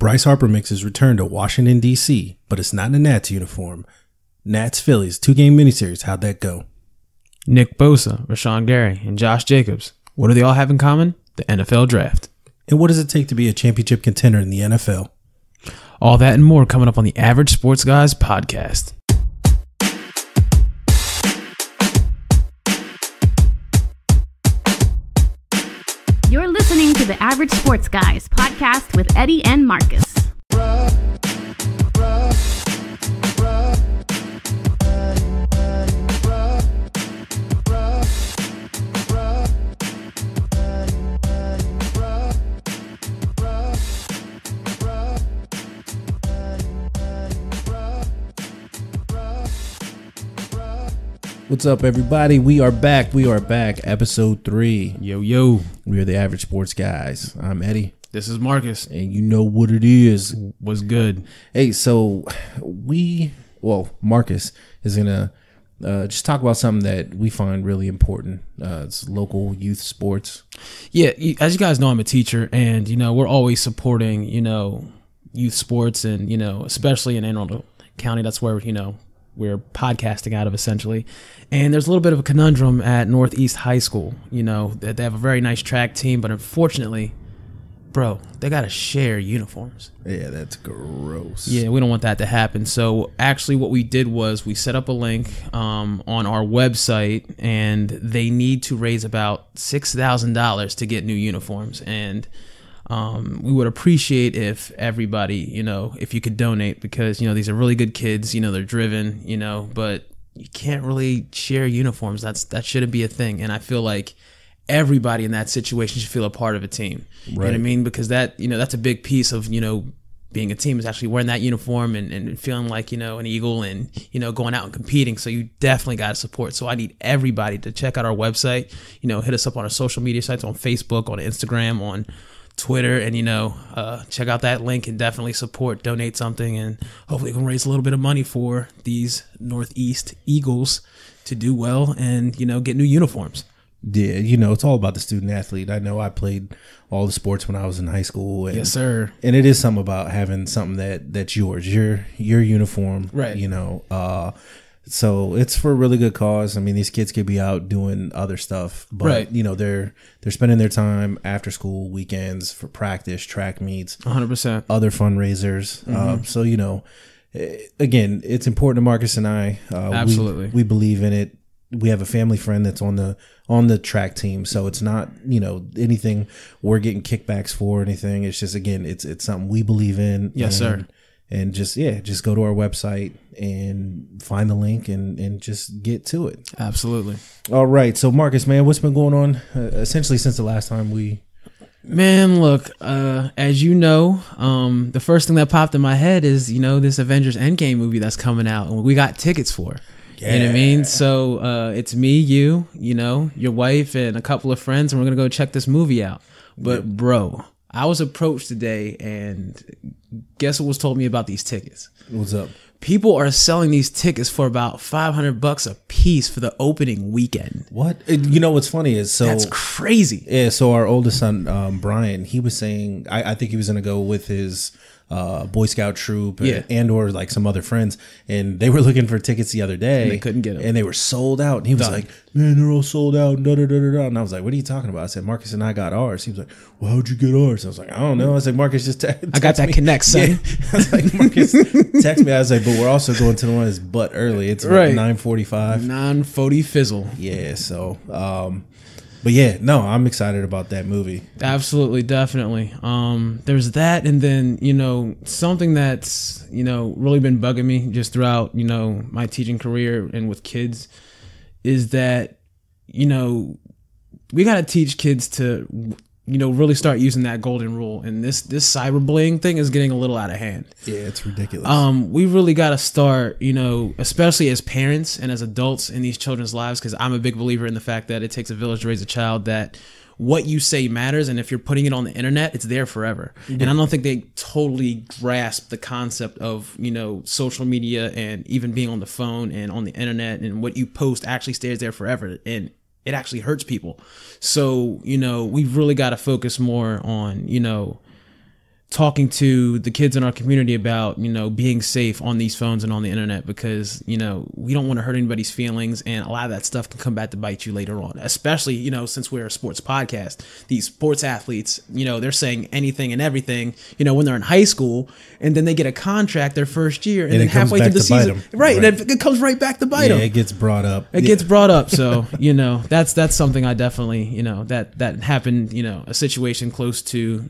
Bryce Harper makes his return to Washington, D.C., but it's not in a Nats uniform. Nats Phillies 2-game miniseries. How'd that go? Nick Bosa, Rashon Gary, and Josh Jacobs. What do they all have in common? The NFL draft. And what does it take to be a championship contender in the NFL? All that and more coming up on the Average Sports Guys podcast. You're listening to the Average Sports Guys podcast with Eddie and Marcus. What's up, everybody? We are back. Episode 3. Yo. We are the Average Sports Guys. I'm Eddie. This is Marcus. And you know what it is. What's good? Hey, so Marcus is going to just talk about something that we find really important. It's local youth sports. Yeah, as you guys know, I'm a teacher, and, we're always supporting, youth sports, and, especially in Anne Arundel County. That's where, we're podcasting out of, essentially. And there's a little bit of a conundrum at Northeast High School, that they have a very nice track team, but unfortunately, bro, they got to share uniforms. Yeah, that's gross. Yeah, we don't want that to happen. So actually what we did was we set up a link on our website, and they need to raise about $6,000 to get new uniforms. And we would appreciate if everybody, if you could donate, because, these are really good kids, they're driven, but you can't really share uniforms. That shouldn't be a thing. And I feel like everybody in that situation should feel a part of a team. Right. You know what I mean? Because that, that's a big piece of, being a team, is actually wearing that uniform and feeling like, an Eagle, and, going out and competing. So you definitely got to support. So I need everybody to check out our website, hit us up on our social media sites, on Facebook, on Instagram, on Twitter, and check out that link and definitely donate something, and hopefully we can raise a little bit of money for these Northeast Eagles to do well and get new uniforms. Yeah, it's all about the student athlete. I know I played all the sports when I was in high school. And, yes, sir. And it is something about having something that's yours, your uniform, right? So it's for a really good cause. I mean, these kids could be out doing other stuff, but right. They're spending their time after school, weekends, for practice, track meets, 100%, other fundraisers. So again, it's important to Marcus and I. Absolutely, we believe in it. We have a family friend that's on the track team, so it's not anything we're getting kickbacks for or anything. It's just, again, it's something we believe in. Yes, sir. And just go to our website and find the link and just get to it. Absolutely. All right. So, Marcus, man, what's been going on essentially since the last time we... Man, look, as you know, the first thing that popped in my head is, this Avengers Endgame movie that's coming out, and we got tickets for. Yeah. You know what I mean? So it's me, you, your wife, and a couple of friends, and we're going to go check this movie out. But, bro, I was approached today, and guess what was told me about these tickets? What's up? People are selling these tickets for about $500 a piece for the opening weekend. What? What's funny is, that's crazy. Yeah. So our oldest son, Brian, he was saying, I think he was going to go with his Boy Scout troop, and or like some other friends, and they were looking for tickets the other day, and they couldn't get them, and they were sold out. And he was like, "Man, they're all sold out." And I was like, "What are you talking about?" I said, "Marcus and I got ours." He was like, "Well, how'd you get ours?" I was like, "I don't know." I was like, "Marcus, just I got that connect, son." Yeah. I was like, "Marcus, text me." I was like, "But we're also going to the one that's butt early. It's right. 9:45, 9:40 fizzle." Yeah. So, but yeah, no, I'm excited about that movie. Absolutely, definitely. There's that, and then something that's really been bugging me just throughout my teaching career and with kids is that we got to teach kids to really start using that golden rule, and this cyberbullying thing is getting a little out of hand. Yeah, it's ridiculous. We really got to start, especially as parents and as adults in these children's lives, because I'm a big believer in the fact that it takes a village to raise a child, that what you say matters, and if you're putting it on the internet, it's there forever. Mm-hmm. And I don't think they totally grasp the concept of, social media and even being on the phone and on the internet, and what you post actually stays there forever. And it actually hurts people. So, we've really got to focus more on, talking to the kids in our community about, being safe on these phones and on the internet, because, we don't want to hurt anybody's feelings. And a lot of that stuff can come back to bite you later on, especially, since we're a sports podcast. These sports athletes, they're saying anything and everything, when they're in high school, and then they get a contract their first year, and then halfway through the season, right, and it comes right back to bite them. It gets brought up. So, that's something I definitely, that happened, a situation close to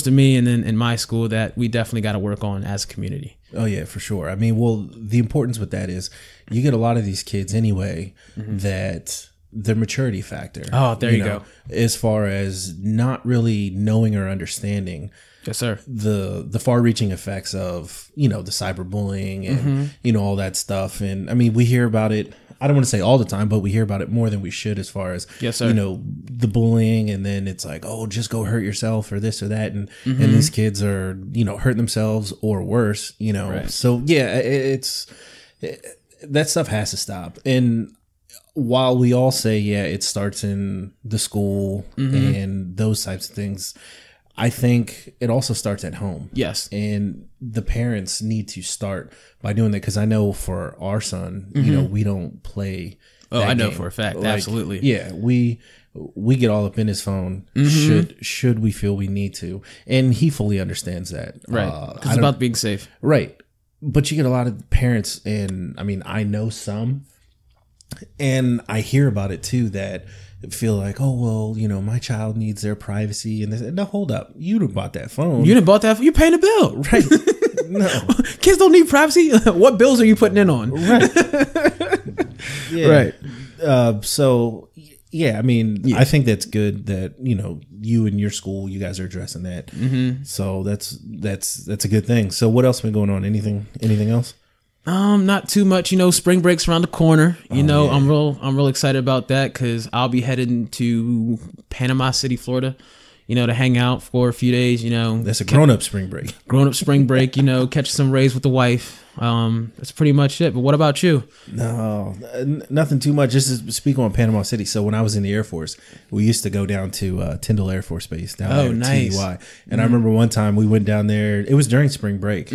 me and then in my school that we definitely got to work on as a community. Oh yeah, for sure. I mean, well, the importance with that is you get a lot of these kids anyway that their maturity factor. Oh, there you go. As far as not really knowing or understanding. Yes, sir. The far-reaching effects of, the cyberbullying and, all that stuff. And I mean, we hear about it. I don't want to say all the time, but we hear about it more than we should as far as, yes, sir. The bullying. And then it's like, oh, just go hurt yourself or this or that. And these kids are, hurting themselves or worse, Right. So, yeah, that stuff has to stop. And while we all say, yeah, it starts in the school and those types of things, I think it also starts at home. Yes. And the parents need to start by doing that, because I know for our son, we don't play. Oh, I know for a fact. Like, absolutely. Yeah. We get all up in his phone should we feel we need to. And he fully understands that. Right. It's about being safe. Right. But you get a lot of parents, and I mean, I know some, and I hear about it too, that feel like, oh, well, my child needs their privacy. And they no, hold up. You done bought that phone. You done bought that. You're paying a bill. Right. No. Kids don't need privacy. What bills are you putting in on? Right. Yeah. Right. So, yeah, I mean, yeah. I think that's good that, you and your school, you guys are addressing that. So that's a good thing. So what else been going on? Anything else? Not too much. Spring break's around the corner. Yeah. I'm real excited about that, because I'll be heading to Panama City, Florida, to hang out for a few days. That's a grown up spring break. Catch some rays with the wife. That's pretty much it. But what about you? No, nothing too much. Just to speak on Panama City. So when I was in the Air Force, we used to go down to Tyndall Air Force Base down there at nice. TUI. And I remember one time we went down there. It was during spring break.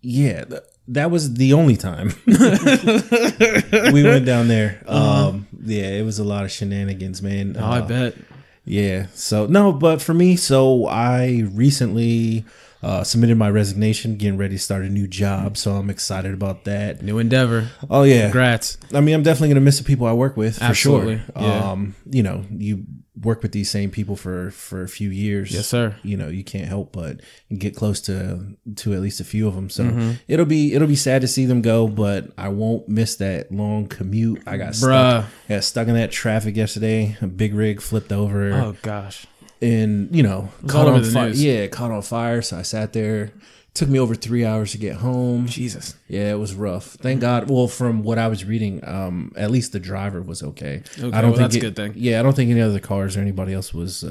Yeah, that was the only time we went down there. Yeah, it was a lot of shenanigans, man. I bet. Yeah. So no, but for me, I recently submitted my resignation, getting ready to start a new job. So I'm excited about that. New endeavor. Oh yeah. Congrats. I mean, I'm definitely gonna miss the people I work with for Absolutely. sure. Yeah. You work with these same people for a few years. Yes, sir. You can't help but get close to at least a few of them. So it'll be sad to see them go, but I won't miss that long commute. I got stuck in that traffic yesterday. A big rig flipped over. Oh gosh. And caught on fire. Yeah, caught on fire. So I sat there. Took me over 3 hours to get home. Jesus. Yeah, it was rough. Thank God. Well, from what I was reading, at least the driver was okay. I don't think that's a good thing. Yeah, I don't think any other cars or anybody else was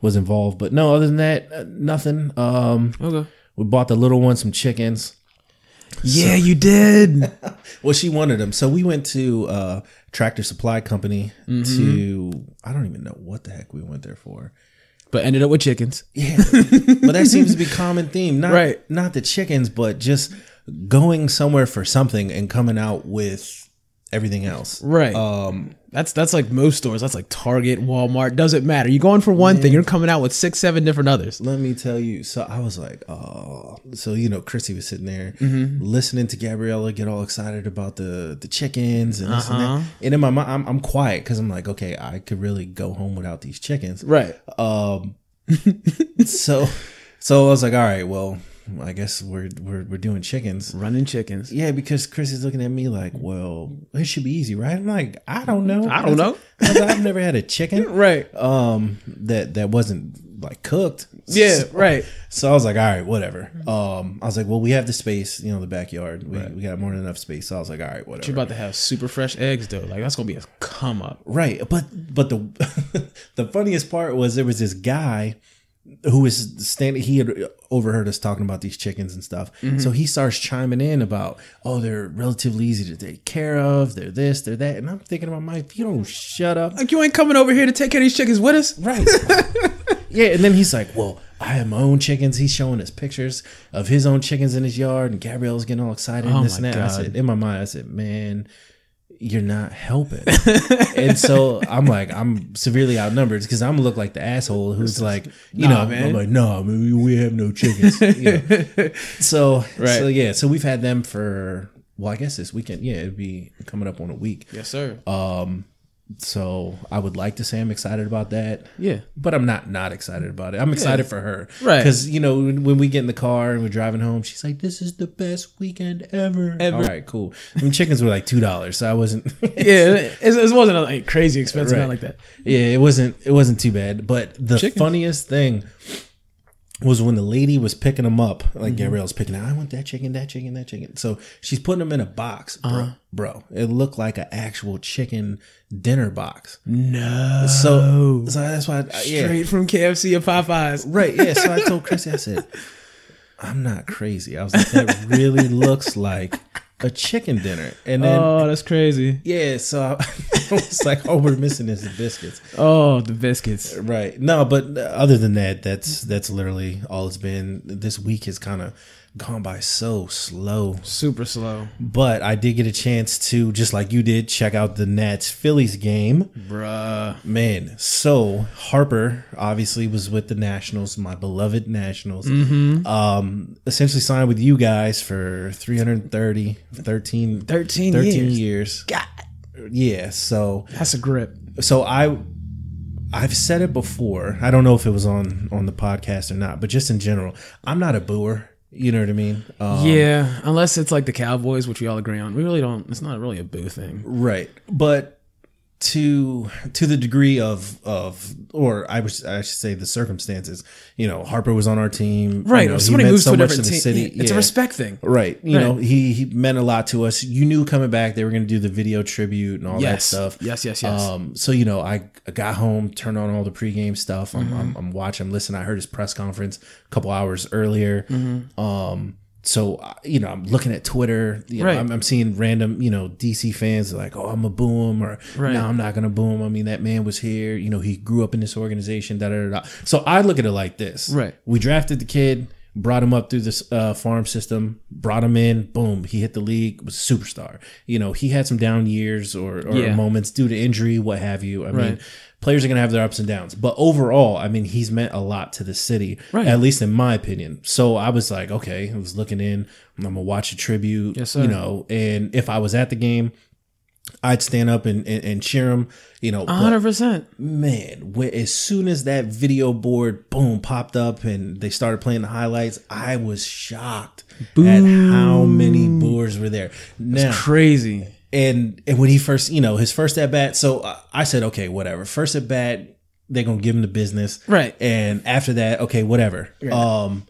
involved. But no, other than that, nothing. Okay. We bought the little one some chickens. Yeah, you did. Well, she wanted them. So we went to Tractor Supply Company to, I don't even know what the heck we went there for. But ended up with chickens. Yeah. But that seems to be a common theme. Not the chickens, but just going somewhere for something and coming out with everything else. Right. That's like most stores. That's like Target, Walmart. Doesn't matter. You're going for one thing. You're coming out with 6, 7 different others. Let me tell you. So I was like, oh. So, Chrissy was sitting there listening to Gabriella get all excited about the chickens and this and that. And in my mind, I'm quiet because I'm like, okay, I could really go home without these chickens. Right. So I was like, all right, well, I guess we're doing chickens. Running chickens. Yeah, because Chris is looking at me like, well, it should be easy, right? I'm like, I don't know. I've never had a chicken. Right. That wasn't like cooked. Yeah, right. So I was like, all right, whatever. I was like, well, we have the space, the backyard. We got more than enough space. So I was like, all right, whatever. But you're about to have super fresh eggs though. Like that's gonna be a come up. Right. But the the funniest part was there was this guy who was standing, he had overheard us talking about these chickens and stuff. So he starts chiming in about, oh, they're relatively easy to take care of. They're this, they're that. And I'm thinking about if you don't shut up. Like you ain't coming over here to take care of these chickens with us. Right. Yeah, and then he's like, well, I have my own chickens. He's showing us pictures of his own chickens in his yard, and Gabrielle's getting all excited and this and that. God. I said, in my mind, I said, man, you're not helping. And so I'm severely outnumbered because I'm gonna look like the asshole who's like, man. I'm like, no, man, we have no chickens. So we've had them for, well, I guess this weekend. Yeah, it'd be coming up on a week. Yes, sir. So I would like to say I'm excited about that. Yeah. But I'm not excited about it. I'm excited for her. Right. Because, when we get in the car and we're driving home, she's like, this is the best weekend ever. All right, cool. I mean, chickens were like $2, so I wasn't. It wasn't like crazy expensive, not like that. Yeah, it wasn't too bad. But the funniest thing was when the lady was picking them up, like Gabrielle's picking out, I want that chicken, that chicken, that chicken. So she's putting them in a box, bro. It looked like an actual chicken dinner box. No. So that's why straight from KFC or Popeyes. Right, yeah. So I told Chrissy, I said, I'm not crazy. I was like, that really looks like a chicken dinner. And then, that's crazy. Yeah, so I was like, all we're missing is the biscuits. Oh, the biscuits. Right. No, but other than that, that's literally all it's been. This week has kind of gone by so slow. Super slow. But I did get a chance to, just like you did, check out the Nats-Phillies game. Bruh. Man, so Harper obviously was with the Nationals, my beloved Nationals. Essentially signed with you guys for 13 years. God. Yeah, so that's a grip. So I've said it before. I don't know if it was on the podcast or not, but just in general, I'm not a booer. You know what I mean? Yeah, unless it's like the Cowboys, which we all agree on. We really don't. It's not really a boo thing, right? But to the degree of or I should say the circumstances. Harper was on our team, right? If somebody moves to a different team, it's a respect thing, right? You know, he meant a lot to us. You knew coming back they were going to do the video tribute and all that stuff. Yes. So I got home, turned on all the pregame stuff. I'm watching, I'm listening. I heard his press conference a couple hours earlier. So, I'm looking at Twitter, I'm seeing random, DC fans like, oh, I'm going to boo him, or no, I'm not going to boo him. I mean, that man was here, he grew up in this organization, da. So I look at it like this. Right. We drafted the kid, brought him up through this farm system, brought him in, boom, he hit the league, was a superstar. He had some down years or moments due to injury, what have you. I mean, players are going to have their ups and downs. But overall, I mean, he's meant a lot to the city, at least in my opinion. So I was like, okay, I was looking in. I'm going to watch a tribute, and if I was at the game, I'd stand up and cheer him, 100%. Man, as soon as that video board, boom, popped up and they started playing the highlights, I was shocked at how many boards were there. That's crazy. And when he first, his first at bat, so I said, okay, whatever. First at bat, they're gonna give him the business, right? And after that, okay, whatever. Right.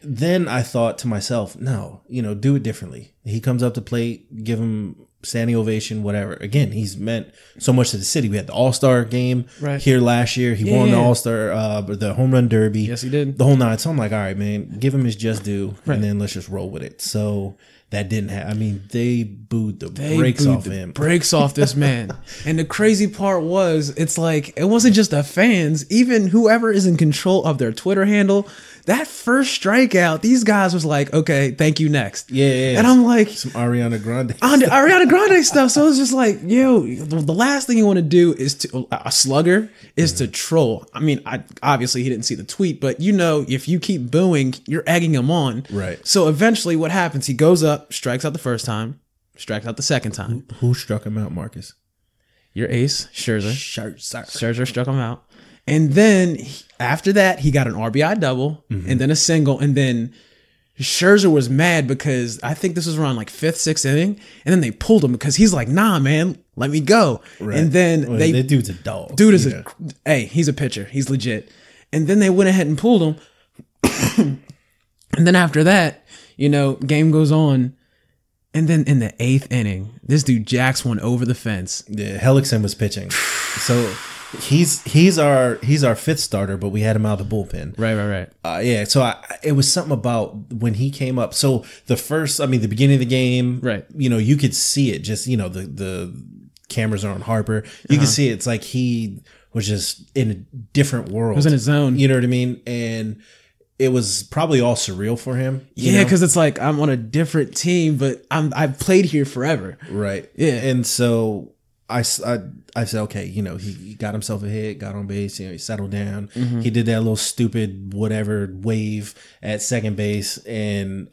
Then I thought to myself, no, do it differently. He comes up to plate, give him standing ovation, whatever. Again, he's meant so much to the city. We had the All-Star game here last year. He won the All-Star, the home run derby. Yes, he did. The whole nine. So I'm like, all right, man, give him his just due, and then let's just roll with it. So that didn't happen. I mean, they booed the brakes off him. Brakes off this man. And the crazy part was, it's like, it wasn't just the fans, even whoever is in control of their Twitter handle. That first strikeout, these guys was like, okay, thank you, next. Yeah. And I'm like, some Ariana Grande stuff. So it's just like, the last thing you want to do is a slugger is to troll. I mean, obviously he didn't see the tweet, but if you keep booing, you're egging him on. Right. So eventually what happens? He goes up, strikes out the first time, strikes out the second time. Who struck him out, Marcus? Your ace, Scherzer. Scherzer struck him out. And then after that, he got an RBI double and then a single. And then Scherzer was mad because I think this was around like 5th, 6th inning. And then they pulled him because he's like, nah, man, let me go. Right. And then that dude's a dog. Dude is he's a pitcher. He's legit. And then they went ahead and pulled him. And then after that, game goes on. And then in the 8th inning, this dude jacks one over the fence. Yeah, Hellickson was pitching. So he's our 5th starter, but we had him out of the bullpen. Right. So it was something about when he came up. So the beginning of the game, right? You could see it. Just the cameras are on Harper. You can see it. It's like he was just in a different world. He was in his zone. You know what I mean? And it was probably all surreal for him. Yeah, because it's like I'm on a different team, but I've played here forever. Right. Yeah. And so I said, okay, he got himself a hit, got on base, he settled down. He did that little stupid whatever wave at second base, and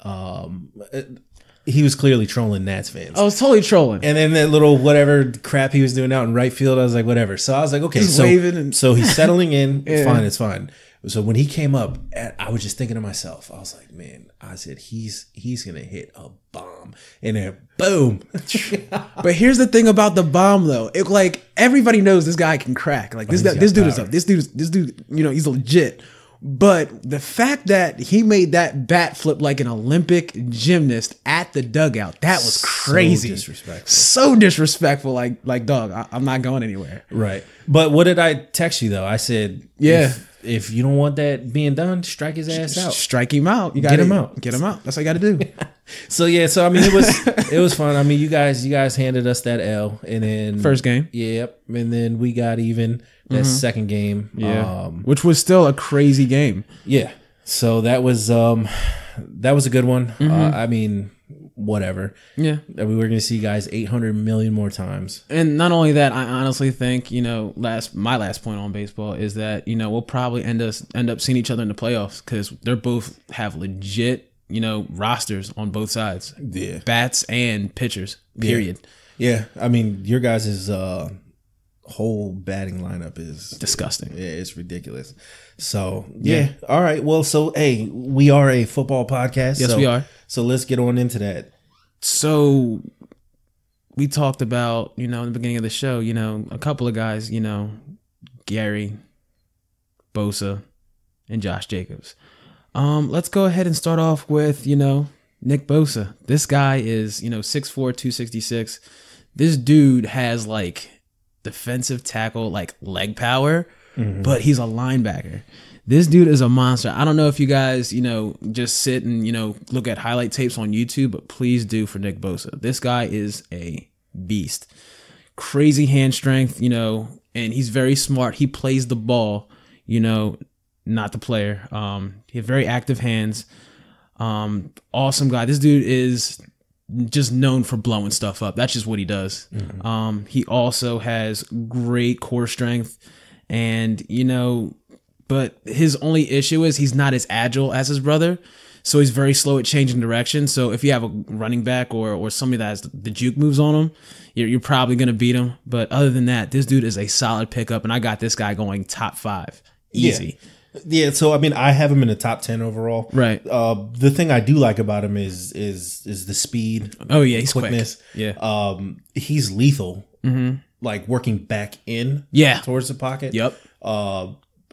he was clearly trolling Nats fans. I was totally trolling. And then that little whatever crap he was doing out in right field, I was like, whatever. So I was like, okay, so he's settling in. Yeah. It's fine. So when he came up, I was just thinking to myself, I was like, man, I said, he's going to hit a bomb. And then boom. But here's the thing about the bomb, though. It like everybody knows this guy can crack. Like this dude, he's legit. But the fact that he made that bat flip like an Olympic gymnast at the dugout, that was crazy. So disrespectful. Like dog, I'm not going anywhere. Right. But what did I text you, though? I said, yeah. If you don't want that being done, strike his ass out. Strike him out. You gotta get him out. Get him out. That's what you got to do. So I mean, it was fun. I mean, you guys handed us that L, and then first game. Yep. And then we got even that second game. Yeah. Which was still a crazy game. Yeah. So that was a good one. I mean, whatever. Yeah. I mean, we're gonna see guys 800 million more times. And not only that, I honestly think my last point on baseball is that we'll probably end up seeing each other in the playoffs because they're both have legit rosters on both sides. Yeah. Bats and pitchers. Period. Yeah. I mean, your guys' whole batting lineup is disgusting. Yeah, it's ridiculous. So yeah. All right. Well, so hey, we are a football podcast. Yes, we are. So let's get on into that. So we talked about, in the beginning of the show, a couple of guys, Gary, Bosa, and Josh Jacobs. Let's go ahead and start off with, Nick Bosa. This guy is, 6'4", 266. This dude has like defensive tackle, like leg power, but he's a linebacker. This dude is a monster. I don't know if you guys, just sit and, look at highlight tapes on YouTube, but please do for Nick Bosa. This guy is a beast. Crazy hand strength, and he's very smart. He plays the ball, not the player. He has very active hands. Awesome guy. This dude is just known for blowing stuff up. That's just what he does. He also has great core strength, and but his only issue is he's not as agile as his brother, so he's very slow at changing direction. So if you have a running back or somebody that has the juke moves on him, you're probably gonna beat him. But other than that, this dude is a solid pickup, and I got this guy going top 5 easy. Yeah, so I mean, I have him in the top 10 overall. Right. The thing I do like about him is the speed. Oh yeah, he's quickness. Quick. Yeah. He's lethal. Like working back in. Yeah. Towards the pocket. Yep.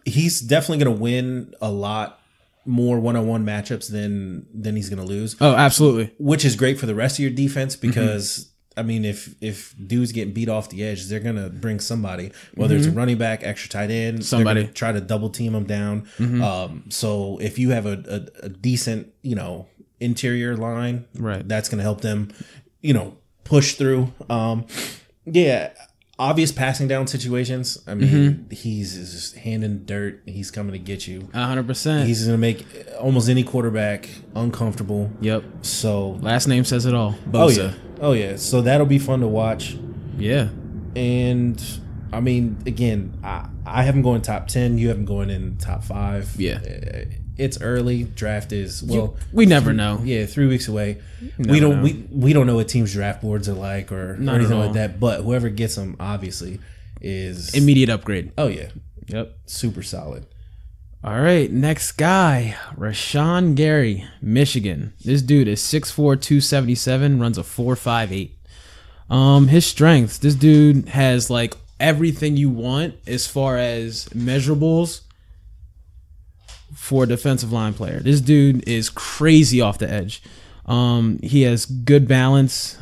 He's definitely going to win a lot more one-on-one matchups than he's going to lose. Oh, absolutely. Which is great for the rest of your defense because. I mean, if dudes getting beat off the edge, they're gonna bring somebody, whether it's a running back, extra tight end, somebody try to double team them down. So if you have a decent, interior line, right, that's gonna help them, push through. Obvious passing down situations. I mean, he's just handing dirt. He's coming to get you. 100%. He's gonna make almost any quarterback uncomfortable. Yep. So last name says it all. Bosa. Oh yeah. So that'll be fun to watch. Yeah. And I mean, again, I have him going top 10. You have him going in top 5. Yeah. It's early. Draft is we never know. Yeah, 3 weeks away. We don't know what teams' draft boards are like or anything like that. But whoever gets them, obviously, is immediate upgrade. Oh yeah. Yep. Super solid. All right, next guy, Rashon Gary, Michigan. This dude is 6'4", 277, runs a 4.58. His strengths, this dude has like everything you want as far as measurables for a defensive line player. This dude is crazy off the edge. He has good balance.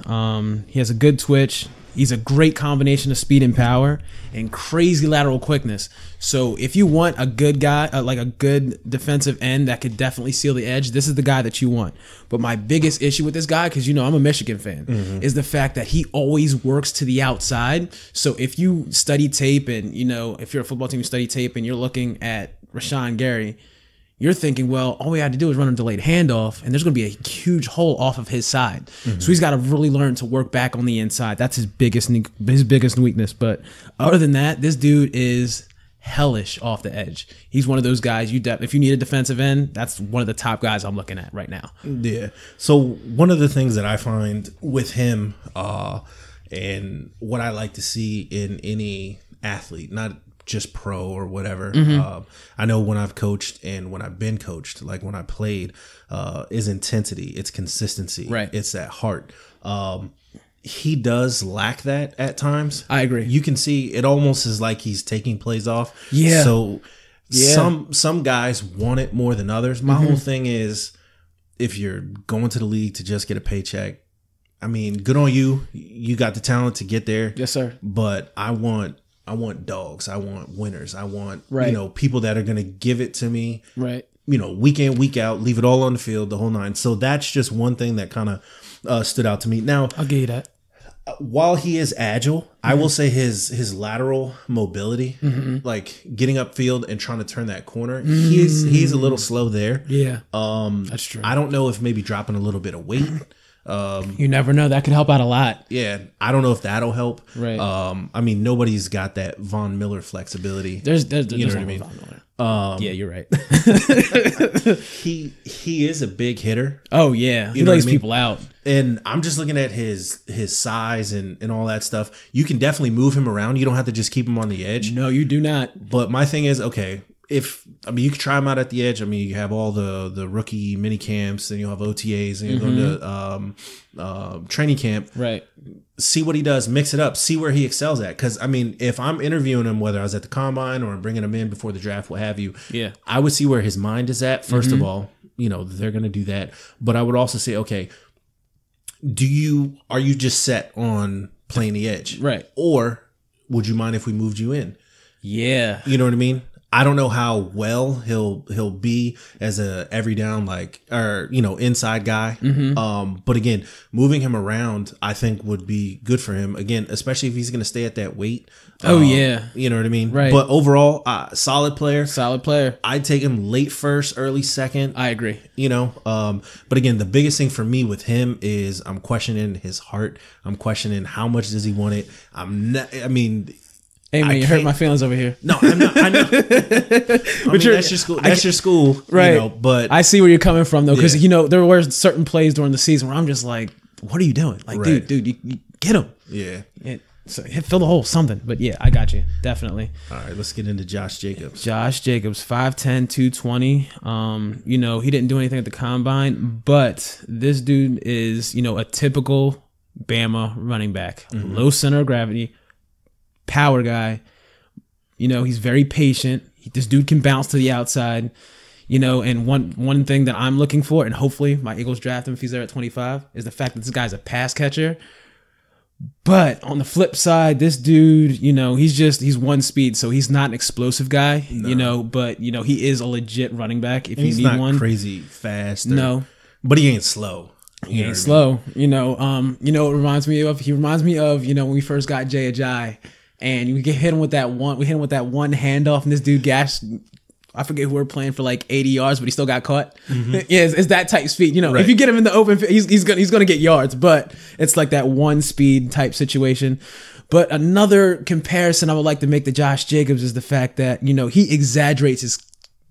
He has a good twitch. He's a great combination of speed and power and crazy lateral quickness. So if you want a good guy, like a good defensive end that could definitely seal the edge, this is the guy that you want. But my biggest issue with this guy, because I'm a Michigan fan, is the fact that he always works to the outside. So if you study tape and, if you're a football team, you study tape and you're looking at Rashon Gary, you're thinking, well, all we had to do is run a delayed handoff, and there's going to be a huge hole off of his side. So he's got to really learn to work back on the inside. That's his biggest weakness. But other than that, this dude is hellish off the edge. He's one of those guys, if you need a defensive end, that's one of the top guys I'm looking at right now. Yeah. So one of the things that I find with him and what I like to see in any athlete, not just pro or whatever. I know when I've coached and when I've been coached, like when I played, is intensity, it's consistency, right? It's that heart. He does lack that at times. I agree. You can see it almost is like he's taking plays off. Yeah. So some guys want it more than others. My whole thing is, if you're going to the league to just get a paycheck, I mean, good on you. You got the talent to get there. Yes, sir. But I want dogs. I want winners. I want, right. People that are going to give it to me, right. Week in, week out, leave it all on the field, the whole nine. So that's just one thing that kind of stood out to me. Now, I'll give you that. While he is agile, I will say his lateral mobility, like getting upfield and trying to turn that corner, he's a little slow there. Yeah, that's true. I don't know if maybe dropping a little bit of weight. You never know. That could help out a lot. Yeah, I don't know if that'll help. Right. I mean, nobody's got that Von Miller flexibility. There's you know what I mean. Yeah, you're right. He is a big hitter. Oh yeah, he lays people out. And I'm just looking at his size and all that stuff. You can definitely move him around. You don't have to just keep him on the edge. No, you do not. But my thing is, okay, you can try him out at the edge. I mean, you have all the rookie mini camps, and you'll have OTAs, and you're going to training camp. Right. See what he does, mix it up, see where he excels at. Because, I mean, if I'm interviewing him, whether I was at the combine or I'm bringing him in before the draft, what have you, I would see where his mind is at. First of all, they're going to do that. But I would also say, okay, are you just set on playing the edge? Right. Or would you mind if we moved you in? Yeah. You know what I mean? I don't know how well he'll be as a every down inside guy. But again, moving him around I think would be good for him. Again, especially if he's going to stay at that weight. You know what I mean? Right. But overall, solid player. Solid player. I'd take him late first, early second. I agree. But again, the biggest thing for me with him is I'm questioning his heart. I'm questioning how much does he want it. Hey man, you hurt my feelings over here. No, I'm not. I know. That's your school. That's your school, right? But I see where you're coming from though, because there were certain plays during the season where I'm just like, "What are you doing? Like, dude, you get him." Yeah. So fill the hole, something. But yeah, I got you definitely. All right, let's get into Josh Jacobs. Josh Jacobs, 5'10", 220. He didn't do anything at the combine, but this dude is a typical Bama running back, low center of gravity. Power guy, he's very patient. This dude can bounce to the outside, and one thing that I'm looking for, and hopefully my Eagles draft him if he's there at 25, is the fact that this guy's a pass catcher. But on the flip side, this dude, he's one speed, so he's not an explosive guy, but he is a legit running back if you need one. He's not crazy fast. No. But he ain't slow. He ain't slow. It reminds me of when we first got Jay Ajayi. And we hit him with that one handoff, and this dude gashed. I forget who we're playing for like 80 yards, but he still got caught. Yeah, it's that type speed. If you get him in the open, he's gonna get yards, but it's like that one speed type situation. But another comparison I would like to make to Josh Jacobs is the fact that he exaggerates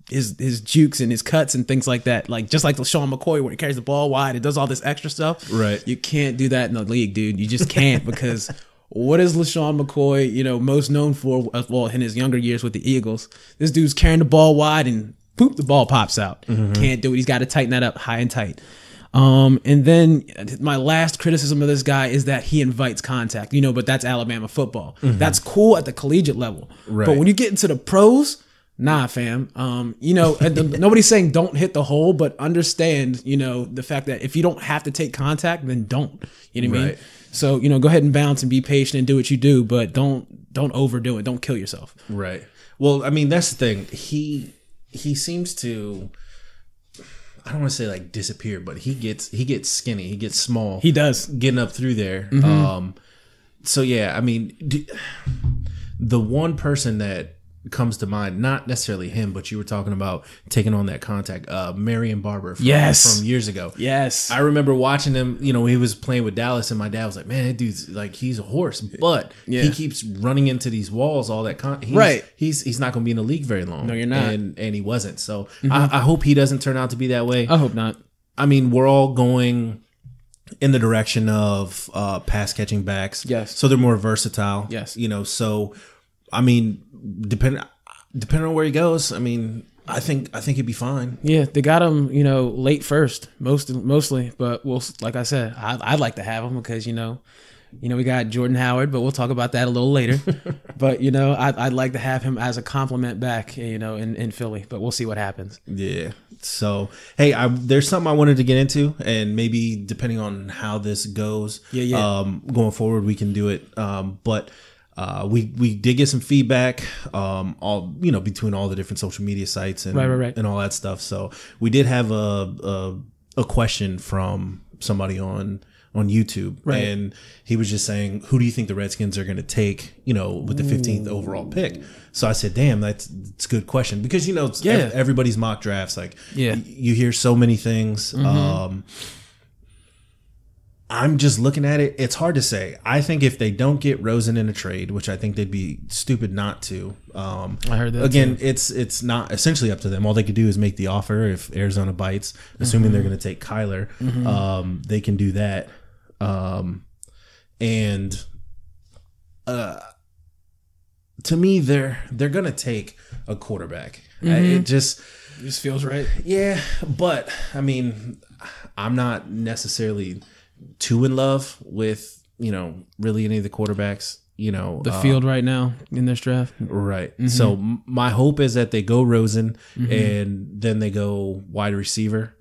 his jukes and his cuts and things like that. Like just like LaShawn McCoy where he carries the ball wide and does all this extra stuff. Right. You can't do that in the league, dude. You just can't because. What is LaShawn McCoy, most known for? Well, in his younger years with the Eagles, this dude's carrying the ball wide and poop, the ball pops out. Can't do it. He's got to tighten that up high and tight. And then my last criticism of this guy is that he invites contact, but that's Alabama football. That's cool at the collegiate level. Right. But when you get into the pros, Nah, fam. Nobody's saying don't hit the hole, but understand, the fact that if you don't have to take contact, then don't. You know what I mean? So, go ahead and bounce and be patient and do what you do, but don't overdo it. Don't kill yourself. Right. Well, I mean, that's the thing. He seems to, I don't want to say like disappear, but he gets skinny. He gets small. He does. Getting up through there. So yeah, I mean, the one person that comes to mind, not necessarily him, but you were talking about taking on that contact, Marion Barber from years ago. Yes. I remember watching him, he was playing with Dallas, and my dad was like, man, that dude's like, he's a horse, but he keeps running into these walls, all that. He's not going to be in the league very long. No, you're not. And he wasn't. So I hope he doesn't turn out to be that way. I hope not. I mean, we're all going in the direction of pass catching backs. Yes. So they're more versatile. Yes. So, I mean, depending on where he goes, I mean, I think he'd be fine. Yeah, they got him, late first, mostly. But like I said, I'd like to have him because we got Jordan Howard, but we'll talk about that a little later. But I'd like to have him as a compliment back, in Philly. But we'll see what happens. Yeah. So hey, there's something I wanted to get into, and maybe depending on how this goes, going forward, we can do it. But. We did get some feedback, all between all the different social media sites and and all that stuff. So we did have a question from somebody on YouTube, and he was just saying, "Who do you think the Redskins are going to take? With the 15th overall pick?" So I said, "Damn, that's a good question because everybody's mock drafts, like you hear so many things." I'm just looking at it. It's hard to say. I think if they don't get Rosen in a trade, which I think they'd be stupid not to. I heard that again. too. It's not essentially up to them. All they could do is make the offer. If Arizona bites, assuming they're going to take Kyler, they can do that. And to me, they're going to take a quarterback. It just feels right. Yeah, but I mean, I'm not necessarily too in love with really any of the quarterbacks the field right now in this draft, right? So my hope is that they go Rosen and then they go wide receiver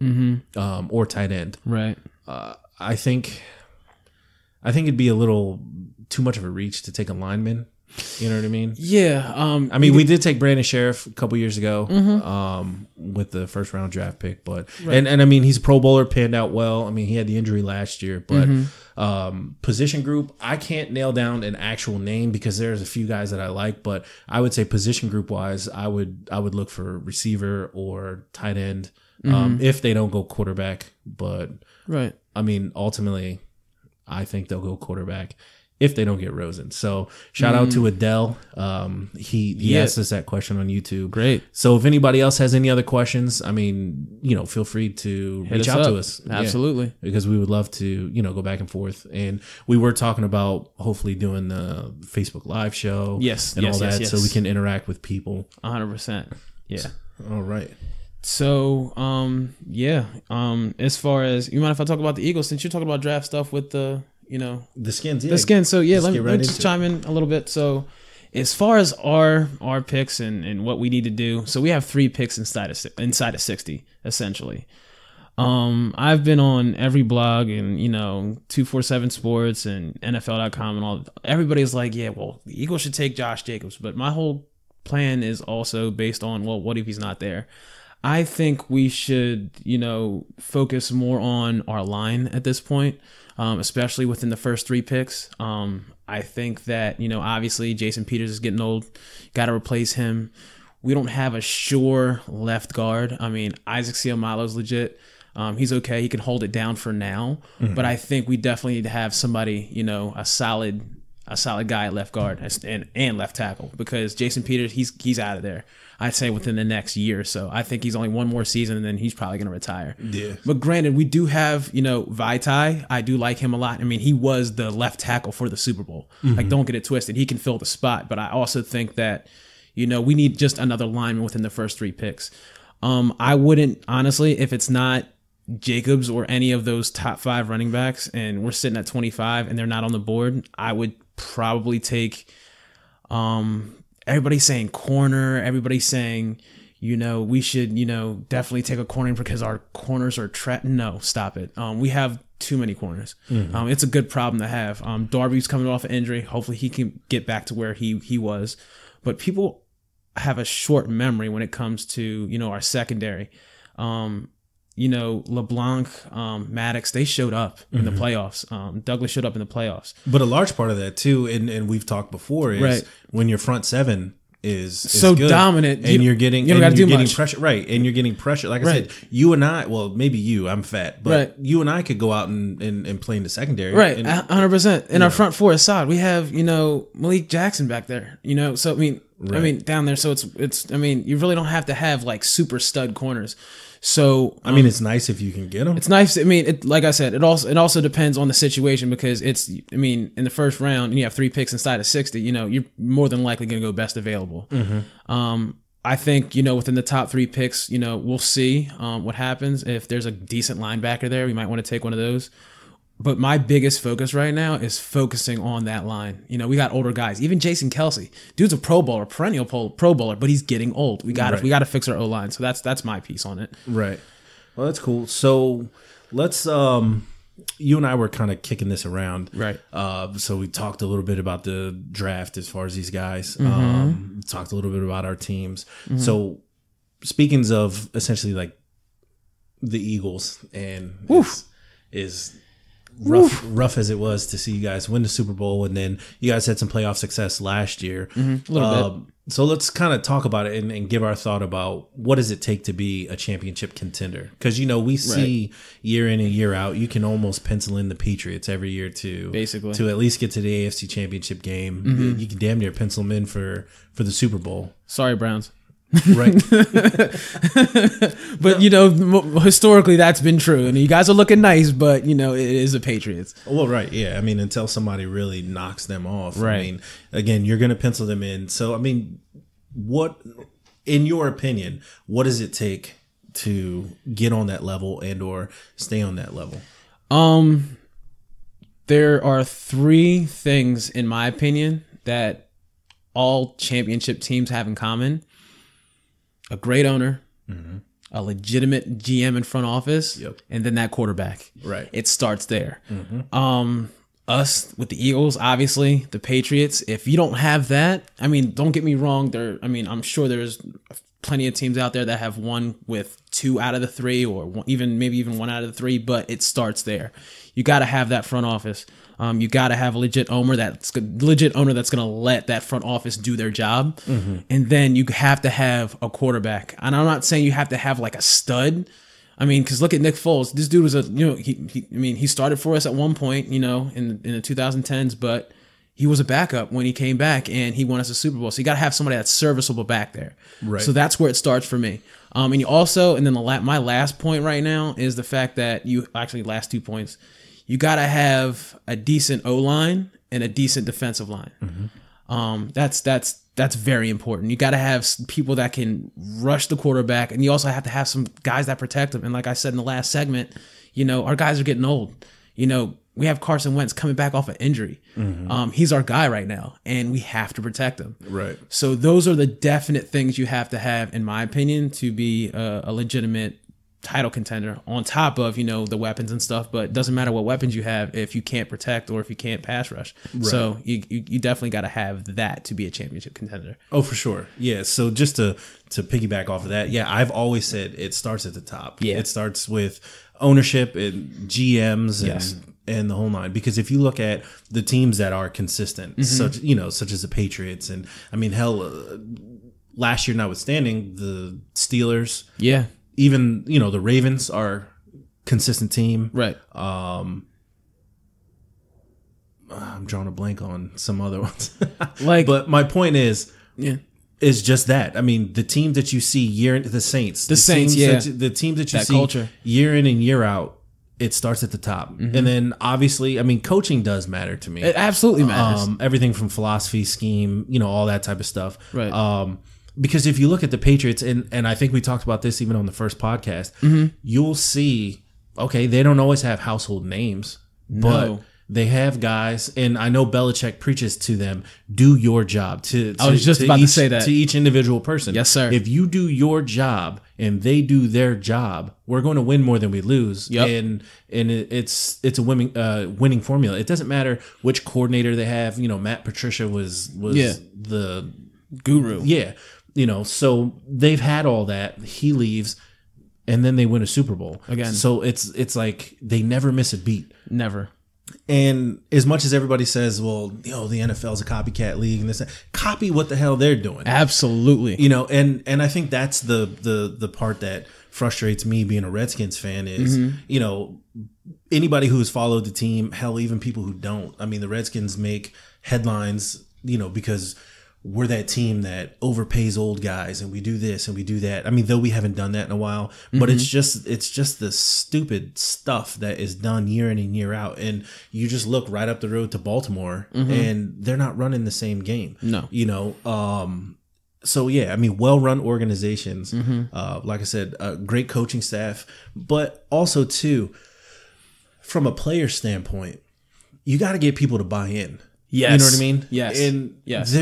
or tight end, right? I think it'd be a little too much of a reach to take a lineman. You know what I mean? Yeah. I mean, we did take Brandon Sheriff a couple years ago with the first round draft pick, but and I mean, he's a Pro Bowler, panned out well. I mean, he had the injury last year, but position group, I can't nail down an actual name because there's a few guys that I like, but I would say position group wise, I would look for receiver or tight end if they don't go quarterback. But I mean, ultimately, I think they'll go quarterback if they don't get Rosen. So shout out to Adele. He asked us that question on YouTube. Great. So if anybody else has any other questions, I mean, feel free to reach out to us. Absolutely. Yeah, because we would love to, go back and forth. And we were talking about hopefully doing the Facebook Live show. Yes. And all that. So we can interact with people. 100%. Yeah. All right. So, as far as, you mind if I talk about the Eagles, since you're talking about draft stuff with the skins, the skins. So let me just chime in a little bit. So as far as our picks and what we need to do, so we have 3 picks inside of 60 essentially. I've been on every blog and 247 Sports and NFL.com and all. Everybody's like, yeah, well, the Eagles should take Josh Jacobs, but my whole plan is also based on, well, what if he's not there? I think we should focus more on our line at this point. Especially within the first 3 picks. I think that, obviously Jason Peters is getting old. Got to replace him. We don't have a sure left guard. I mean, Isaac Seumalo's legit. He's okay. He can hold it down for now. But I think we definitely need to have somebody, a solid guy at left guard and left tackle, because Jason Peters, he's out of there. I'd say within the next year or so. I think he's only one more season and then he's probably going to retire. Yeah. But granted, we do have, Vaitai. I do like him a lot. I mean, he was the left tackle for the Super Bowl. Like, don't get it twisted. He can fill the spot. But I also think that, we need just another lineman within the first 3 picks. I wouldn't, honestly, if it's not Jacobs or any of those top 5 running backs and we're sitting at 25 and they're not on the board, I would probably take everybody's saying corner. Everybody's saying, we should, definitely take a corner because our corners are no, stop it. We have too many corners. It's a good problem to have. Darby's coming off an injury. Hopefully he can get back to where he was. But people have a short memory when it comes to, our secondary. LeBlanc, Maddox, they showed up in the playoffs. Douglas showed up in the playoffs. But a large part of that too, and we've talked before, is when your front seven is so good, dominant, and you're getting much. pressure, right? And you're getting pressure. Like I said, you and I, well, maybe you, I'm fat, but you and I could go out and play in the secondary, right? 100%. And our front four is solid. We have Malik Jackson back there, So I mean down there. So it's you really don't have to have like super stud corners. So it's nice if you can get them. It's nice. Like I said, it also depends on the situation because in the first round and you have 3 picks inside of 60. You're more than likely going to go best available. I think within the top 3 picks, we'll see what happens. If there's a decent linebacker there, we might want to take one of those. But my biggest focus right now is focusing on that line. We got older guys. Even Jason Kelsey, dude's a Pro Bowler, perennial Pro Bowler, but he's getting old. We got to fix our O-line. So that's my piece on it. Right. Well, that's cool. So let's you and I were kind of kicking this around. Right. So we talked a little bit about the draft as far as these guys. Talked a little bit about our teams. So speaking of essentially like the Eagles and is rough as it was to see you guys win the Super Bowl, and then you guys had some playoff success last year. A little bit. So let's kind of talk about it and give our thought about what does it take to be a championship contender? Because we see year in and year out, you can almost pencil in the Patriots every year to at least get to the AFC Championship game. You can damn near pencil them in for the Super Bowl. Sorry, Browns. Right. But historically that's been true, and you guys are looking nice, but it is the Patriots. Well, right, yeah. Until somebody really knocks them off. Right. Again, you're going to pencil them in. So what, in your opinion, what does it take to get on that level and or stay on that level? There are 3 things in my opinion that all championship teams have in common. A great owner, a legitimate GM in front office, and then that quarterback. Right. It starts there. Us with the Eagles, obviously, the Patriots. If you don't have that, don't get me wrong. I'm sure there's plenty of teams out there that have won with 2 out of the 3, or maybe even 1 out of the 3. But it starts there. You got to have that front office. You got to have a legit owner that's going to let that front office do their job. And then you have to have a quarterback. And I'm not saying you have to have like a stud. Because look at Nick Foles. This dude was he started for us at one point, in the 2010s, but he was a backup when he came back and he won us a Super Bowl. So you got to have somebody that's serviceable back there. Right. So that's where it starts for me. And you also, and then my last point right now is the fact that last 2 points, you got to have a decent O-line and a decent defensive line. That's very important. You got to have people that can rush the quarterback, and you also have to have some guys that protect them. And like I said in the last segment, our guys are getting old. We have Carson Wentz coming back off an injury. He's our guy right now, and we have to protect him. Right. So those are the definite things you have to have, in my opinion, to be a legitimate title contender, on top of the weapons and stuff. But it doesn't matter what weapons you have if you can't protect or if you can't pass rush. Right. So you definitely got to have that to be a championship contender. Oh, for sure. Yeah. So just to piggyback off of that, I've always said it starts at the top. Yeah. It starts with ownership and GMs and the whole nine. Because if you look at the teams that are consistent, such as the Patriots, and last year notwithstanding, the Steelers. Yeah. Even, the Ravens are a consistent team. Right. I'm drawing a blank on some other ones. But my point is just that. The team that you see the Saints. The team that you see culture. Year in and year out, it starts at the top. And then obviously, coaching does matter to me. It absolutely matters. Everything from philosophy, scheme, all that type of stuff. Right. Because if you look at the Patriots, and I think we talked about this even on the first podcast, you'll see, okay, they don't always have household names, but They have guys, and I know Belichick preaches to them, do your job. I was just about to say that. To each individual person. Yes, sir. If you do your job and they do their job, we're going to win more than we lose. Yep. And it's a winning formula. It doesn't matter which coordinator they have. Matt Patricia was the guru. Yeah. So they've had all that. He leaves, and then they win a Super Bowl. Again. So it's like they never miss a beat. Never. And as much as everybody says, well, the NFL's a copycat league and this, copy what the hell they're doing. Absolutely. And I think that's the part that frustrates me being a Redskins fan is, anybody who's followed the team, hell, even people who don't. I mean, the Redskins make headlines, because we're that team that overpays old guys and we do this and we do that. I mean, though we haven't done that in a while, but it's just the stupid stuff that is done year in and year out. And you just look right up the road to Baltimore and they're not running the same game. No. So yeah, I mean, well-run organizations, like I said, great coaching staff, but also too, from a player standpoint, you got to get people to buy in. Yes. You know what I mean? Yes. And yes.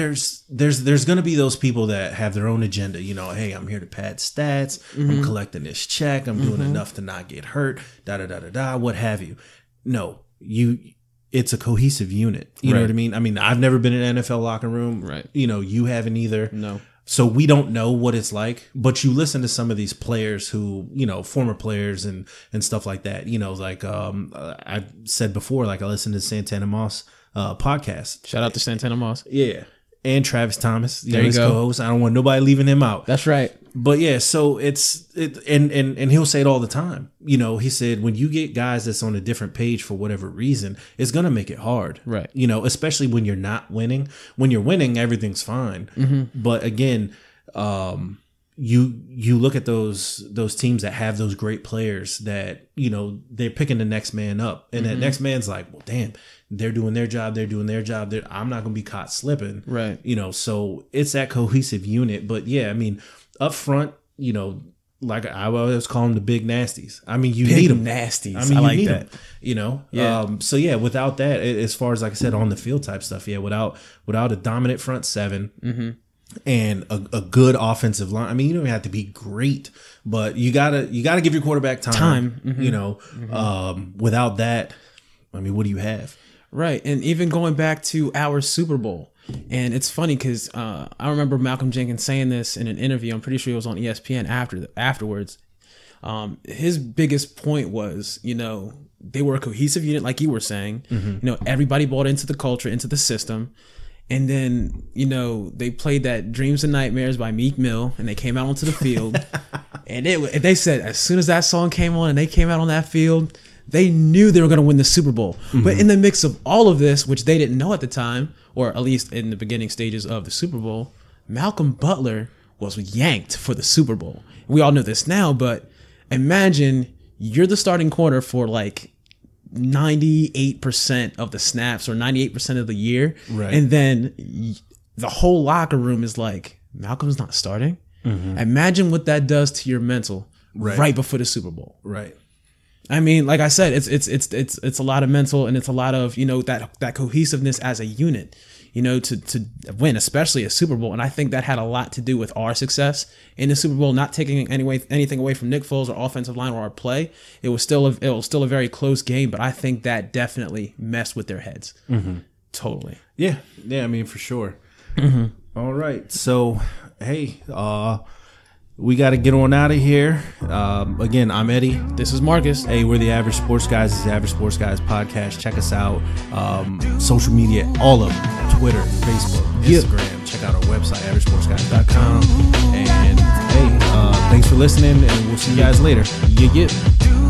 there's going to be those people that have their own agenda. Hey, I'm here to pad stats. I'm collecting this check. I'm doing enough to not get hurt. What have you? No, it's a cohesive unit. You know what I mean? I mean, I've never been in an NFL locker room. Right. You haven't either. No. So we don't know what it's like, but you listen to some of these players who, former players and stuff like that. Like I've said before, like I listened to Santana Moss podcast. Shout out to Santana Moss. Yeah. And Travis Thomas, there you his go. co-host. I don't want nobody leaving him out. That's right. But yeah, so and he'll say it all the time. He said when you get guys that's on a different page for whatever reason, it's gonna make it hard. Right. Especially when you're not winning. When you're winning, everything's fine. But again, you look at those teams that have those great players that, they're picking the next man up. And that next man's like, well, damn, they're doing their job. I'm not going to be caught slipping. Right. So it's that cohesive unit. But yeah, I mean, up front, like I always call them the big nasties. I mean, you need them. Nasties. I mean, I you like need that. them, Yeah. So yeah, without that, as far as, like I said, on the field type stuff, yeah, without a dominant front seven, and a good offensive line. I mean, you don't even have to be great, but you gotta give your quarterback time. Without that, I mean, what do you have? Right. And even going back to our Super Bowl, and it's funny because I remember Malcolm Jenkins saying this in an interview. I'm pretty sure it was on ESPN afterwards. His biggest point was, they were a cohesive unit, like you were saying. Everybody bought into the culture, into the system. And then, they played that Dreams and Nightmares by Meek Mill, and they came out onto the field. And they said as soon as that song came on and they came out on that field, they knew they were going to win the Super Bowl. But in the mix of all of this, which they didn't know at the time, or at least in the beginning stages of the Super Bowl, Malcolm Butler was yanked for the Super Bowl. We all know this now, but imagine you're the starting corner for like 98% of the snaps or 98% of the year. Right. And then the whole locker room is like, Malcolm's not starting. Imagine what that does to your mental right before the Super Bowl. Right. I mean, like I said, it's a lot of mental, and it's a lot of, that cohesiveness as a unit, to win, especially a Super Bowl. And I think that had a lot to do with our success in the Super Bowl, not taking anything away from Nick Foles or offensive line or our play. It was still a very close game, but I think that definitely messed with their heads. Totally. Yeah. Yeah. I mean, for sure. All right. So, hey, we got to get on out of here. Again, I'm Eddie. This is Marcus. Hey, we're the Average Sports Guys. This is the Average Sports Guys podcast. Check us out. Social media, all of them. Twitter, Facebook, Instagram. Check out our website, averagesportsguys.com. And hey, thanks for listening, and we'll see you guys later. Yeah.